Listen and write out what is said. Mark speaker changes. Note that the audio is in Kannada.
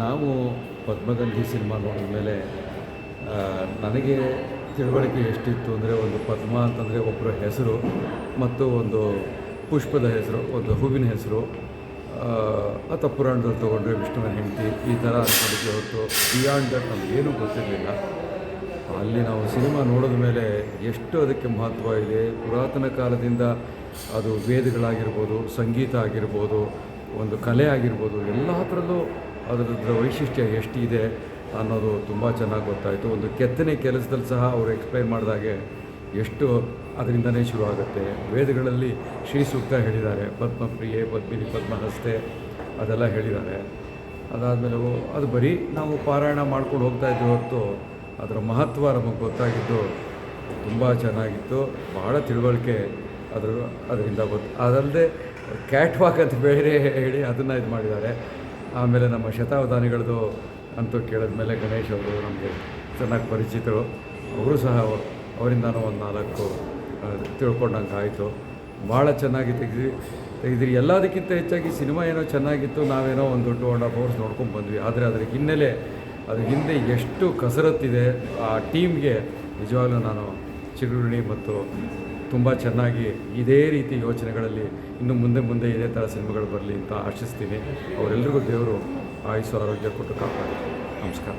Speaker 1: ನಾವು ಪದ್ಮಗಂಧಿ ಸಿನಿಮಾ ನೋಡಿದ ಮೇಲೆ ನನಗೆ ತಿಳುವಳಿಕೆ ಎಷ್ಟಿತ್ತು ಅಂದರೆ, ಒಂದು ಪದ್ಮ ಅಂತಂದರೆ ಒಬ್ಬರ ಹೆಸರು ಮತ್ತು ಒಂದು ಪುಷ್ಪದ ಹೆಸರು, ಒಂದು ಹೂವಿನ ಹೆಸರು, ಅಥವಾ ಪುರಾಣದಲ್ಲಿ ತೊಗೊಂಡ್ರೆ ವಿಷ್ಣುವಿನ ಹೆಂಡತಿ, ಈ ಥರ ಅಂದ್ಕೊಂಡಿದ್ದೆ ಹೊರತು ಬಿಯಾಂಡ್ ದಟ್ ನಮಗೇನೂ ಗೊತ್ತಿರಲಿಲ್ಲ. ಅಲ್ಲಿ ನಾವು ಸಿನಿಮಾ ನೋಡಿದ ಮೇಲೆ ಎಷ್ಟು ಅದಕ್ಕೆ ಮಹತ್ವ ಇದೆ, ಪುರಾತನ ಕಾಲದಿಂದ ಅದು ವೇದಗಳಾಗಿರ್ಬೋದು, ಸಂಗೀತ ಆಗಿರ್ಬೋದು, ಒಂದು ಕಲೆ ಆಗಿರ್ಬೋದು, ಎಲ್ಲ ಥರದ್ದು ಅದರದ್ದು ವೈಶಿಷ್ಟ್ಯ ಎಷ್ಟಿದೆ ಅನ್ನೋದು ತುಂಬ ಚೆನ್ನಾಗಿ ಗೊತ್ತಾಯಿತು. ಒಂದು ಕೆತ್ತನೆ ಕೆಲಸದಲ್ಲಿ ಸಹ ಅವರು ಎಕ್ಸ್ಪ್ಲೈನ್ ಮಾಡಿದಾಗೆ ಎಷ್ಟು ಅದರಿಂದನೇ ಶುರು ಆಗುತ್ತೆ. ವೇದಗಳಲ್ಲಿ ಶ್ರೀ ಸೂಕ್ತ ಹೇಳಿದ್ದಾರೆ, ಪದ್ಮಪ್ರಿಯೆ ಪದ್ಮಿನಿ ಪದ್ಮಹಸ್ತೆ ಅದೆಲ್ಲ ಹೇಳಿದ್ದಾರೆ. ಅದಾದಮೇಲೆ ಅದು ಬರೀ ನಾವು ಪಾರಾಯಣ ಮಾಡ್ಕೊಂಡು ಹೋಗ್ತಾಯಿದ್ವಿ ಹೊರತು ಅದರ ಮಹತ್ವ ನಮಗೆ ಗೊತ್ತಾಗಿದ್ದು ತುಂಬ ಚೆನ್ನಾಗಿತ್ತು. ಭಾಳ ತಿಳುವಳಿಕೆ ಅದರಿಂದ ಗೊತ್ತು. ಅದಲ್ಲದೆ ಕ್ಯಾಟ್ ವಾಕ್ ಅಂತ ಬೇರೆ ಹೇಳಿ ಅದನ್ನು ಇದು ಮಾಡಿದ್ದಾರೆ. ಆಮೇಲೆ ನಮ್ಮ ಶತಾವಧಾನಿಗಳದ್ದು ಅಂತೂ ಕೇಳಿದ ಮೇಲೆ ಗಣೇಶ್ ಅವರು ನಮಗೆ ಚೆನ್ನಾಗಿ ಪರಿಚಿತರು. ಅವರು ಸಹ ಅವರಿಂದನೂ ಒಂದು 4 ತಿಳ್ಕೊಂಡಂಗೆ ಆಯಿತು. ಭಾಳ ಚೆನ್ನಾಗಿ ತೆಗೆದಿರಿ. ಎಲ್ಲದಕ್ಕಿಂತ ಹೆಚ್ಚಾಗಿ ಸಿನಿಮಾ ಏನೋ ಚೆನ್ನಾಗಿತ್ತು, ನಾವೇನೋ ಒಂದು 2.5 hours ನೋಡ್ಕೊಂಡು ಬಂದ್ವಿ. ಆದರೆ ಅದರ ಹಿನ್ನೆಲೆ, ಅದ್ರ ಹಿಂದೆ ಎಷ್ಟು ಕಸರತ್ತಿದೆ ಆ ಟೀಮ್ಗೆ ನಿಜವಾಗ್ಲೂ ನಾನು ಚಿರಋಣಿ. ಮತ್ತು ತುಂಬ ಚೆನ್ನಾಗಿ ಇದೇ ರೀತಿ ಯೋಚನೆಗಳಲ್ಲಿ ಇನ್ನು ಮುಂದೆ ಇದೇ ಥರ ಸಿನಿಮಾಗಳು ಬರಲಿ ಅಂತ ಆಶಿಸ್ತೀನಿ. ಅವರೆಲ್ಲರಿಗೂ ದೇವರು ಆಯುಸ್ಸು ಆರೋಗ್ಯ ಕೊಟ್ಟು ಕಾಪಾಡಿ. ನಮಸ್ಕಾರ.